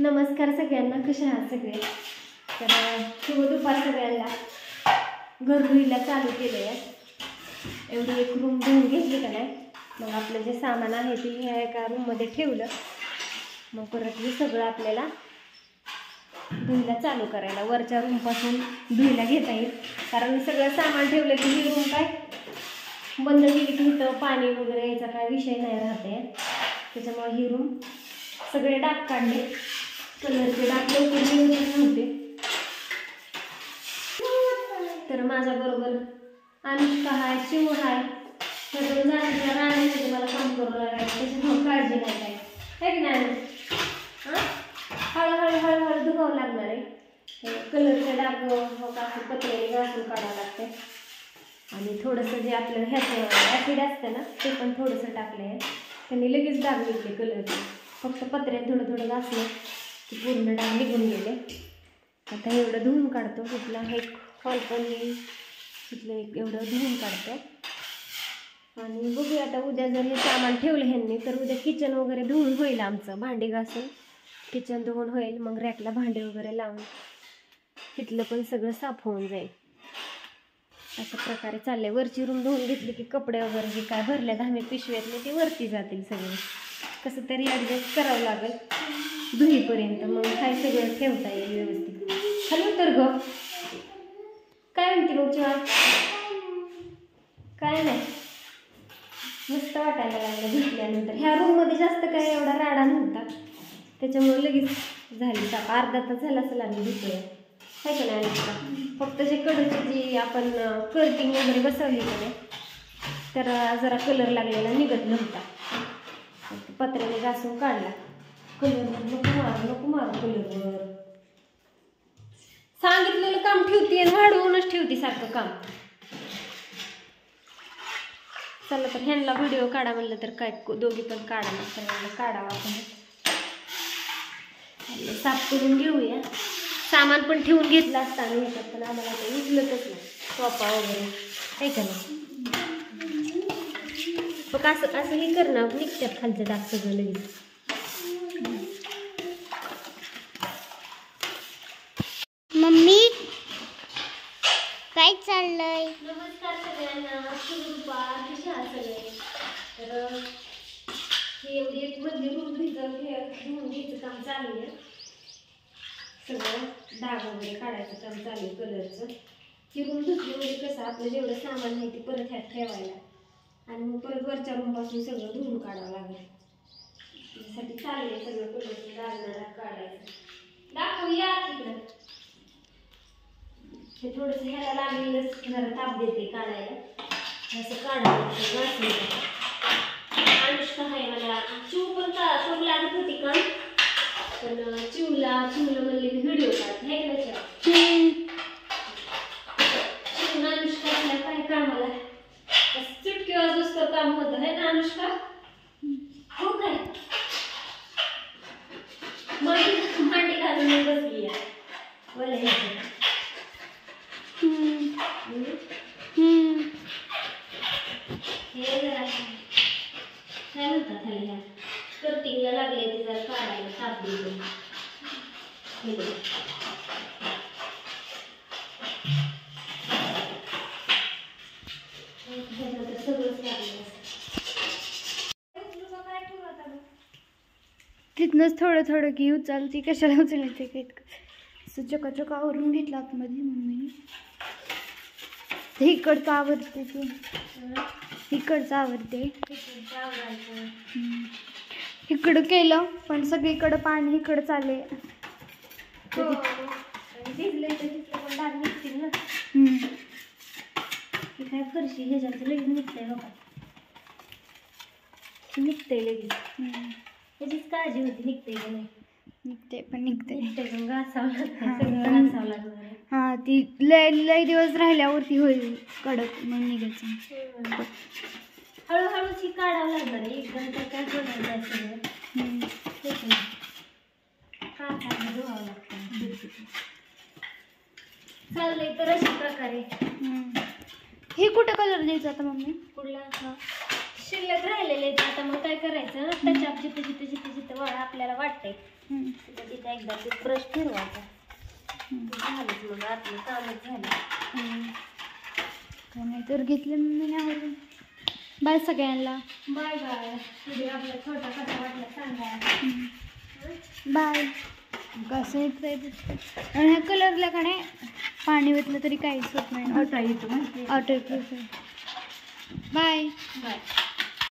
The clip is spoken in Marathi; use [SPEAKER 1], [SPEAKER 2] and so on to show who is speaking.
[SPEAKER 1] नमस्कार सगळ्यांना, कसे आहात सगळे? तर शुभ दुपार सगळ्यांना. घर धुईला चालू केलं आहे. एवढी एक रूम धुवून घेतली का नाही, मग आपलं जे सामान आहे ते ह्या एका रूममध्ये ठेवलं. मग परत हे सगळं आपल्याला धुईला चालू करायला वरच्या रूमपासून धुईला घेता येईल. कारण सगळं सामान ठेवलं की ही रूम काय बंद केली की इथं पाणी वगैरे यायचा काय विषय नाही राहते. त्याच्यामुळे ही रूम सगळे डाग काढले. कलरचे डाग लवकर निघत नव्हते. तर माझ्या बरोबर अनुष्का हाय, शिव हाय. सगळं जाण्याच्या राहण्यासाठी मला काम करू लागायचं, त्याच्यामुळे काळजी नाही काय है की नाही. हां, हळूहळू हळूहळू धुवावं लागणार आहे. कलरचे डाग मग असं पत्र्याने घासून काढावं लागते. आणि थोडंसं जे आपलं ह्याचं ॲसिड असतं ना ते पण थोडंसं टाकलं आहे. त्यांनी लगेच डाग निघले कलरचे. फक्त पत्र्यात थोडं थोडं घासलं की पूर्ण डाग निघून गेले. आता एवढं धुवून काढतो. कुठला एक हॉल पण तिथलं एक एवढं धुवून काढतो. आणि बघूया आता उद्या जर हे सामान ठेवलं ह्यांनी तर उद्या किचन वगैरे धुवून होईल. आमचं भांडी घासून किचन धुवून होईल. मग रॅकला भांडी वगैरे लावून तिथलं पण सगळं साफ होऊन जाईल. अशा प्रकारे चाललंय. वरची रूम धुवून घेतली की कपडे वगैरे जे काय भरल्या धामे पिशव्यातले ते वरती जातील सगळे. कसं तरी ॲडजस्ट करावं लागेल धुईपर्यंत. मग काय सगळं ठेवता येईल व्यवस्थित. हॅलो तर ग काय म्हणते मग चिवा? काय नाही, मस्त वाटायला लागलं धुतल्यानंतर. ह्या रूममध्ये जास्त काय एवढा राडा नव्हता, त्याच्यामुळे लगेच झाली साफ. अर्धा तास झाला असेल आम्ही धुतोय आहे का नाही. फक्त जे कडचे जी आपण कर्टिंग वगैरे बसवली का नाही तर जरा कलर लागलेला निघत नव्हता. पत्र्याने घासून काढला. कलरवर नको मारू कलरवर. सांगितलेलं काम ठेवते आणि वाढवूनच ठेवते सारखं काम. चला तर ह्यांना व्हिडिओ काढा म्हणलं तर काय दोघी पण काढा म्हणलं काढावा आपण. साफ करून घेऊया. सामान पण ठेवून घेतलं असतं आणि ह्याच्यात पण आम्हाला ते उचलतच नाही सोफा वगैरे आहे का नाही. मग असं हे करणं निघतात खालचं डाग सगळं लगेच.
[SPEAKER 2] मम्मी काय चाललंय?
[SPEAKER 1] नमस्कार सगळ्यांना, शुभ दुपार. कसे आहात सगळे? तर हे एवढी एक मधली रूम धुवून घ्यायचं काम चालू आहे. सगळं डाग वगैरे काढायचं काम चालू आहे कलरचं. ही रूम धुतली म्हणजे कसं आपलं जेवढं सामान आहे ते परत ह्यात ठेवायला आणि मग परत वरच्या रूमपासून सगळं धुवून काढावं लागेल. त्याच्यासाठी चालू आहे सगळं कलरचं डाग काढायचं. दाखवूया तिकडं. हे थोडंसं ह्याला लागलेलंच जरा ताप देते काढायला. असं काढायचं घासलेलं. अनुष्का आहे मला. चिव पण करू लागत होती काम, पण चिवलं म्हणले मी व्हिडिओ काढते हे का चिव ना. अनुष्का आपल्या काय कामाला चुटकी वाजूस काम होतं है ना अनुष्का? हो काय? मांडी घालून बसली आहे बोला. हे जरा काय म्हणतात ह्या कटिंगला लागले ते जरा काढायला साफ देतो. सगळंच लागलं.
[SPEAKER 2] तिथनंच थोडं थोडं की उचलती कशाला उचलायचं काही असं चकाचक आवरून घेतलं आतमध्ये मम्मीने. इकडचं आवडते ते इकडचं आवडते. इकडं केलं पण सगळीकडं पाणी इकडं चाले.
[SPEAKER 1] भिजले तर तिथलं पण डाग निघतील ना. काय फरशी ह्याच्यात लगेच निघतंय बघा. निघतंय लगेच. ह्याचीच काळजी होती निघतंय का नाही.
[SPEAKER 2] निघते पण निघते
[SPEAKER 1] पण घासावं लागतं सगळं घासावं लागणार.
[SPEAKER 2] हां ती लय दिवस राहिल्यावरती होईल कडक मग निघायचं.
[SPEAKER 1] हळूहळूच ही काढावं लागणार आहे. एकदम तर काय होणार नाही सगळं. काढायला धुवावं लागतं. चाललंय तर अशा प्रकारे.
[SPEAKER 2] हे कुठं कलर द्यायचा आता मम्मी?
[SPEAKER 1] कुठला? शिल्लक राहिलेले आता मग काय करायचं टचअप जिथे जिथे जिथे जिथे आपल्याला वाटतंय तिथे तिथे एकदा ते ब्रश फिरवायचा झालंच मग आतलं कामच झालं.
[SPEAKER 2] नाही तर घेतले मम्मीने आवरून. बाय सगळ्यांना.
[SPEAKER 1] Bye bye. व्हिडिओ आपला छोटा कसा वाटला सांगा.
[SPEAKER 2] बाय. कसं येतं आणि ह्या कलरला का नाही पाणी ओतलं तरी काहीच होत नाही. ऑटो येतो. बाय.
[SPEAKER 1] बाय.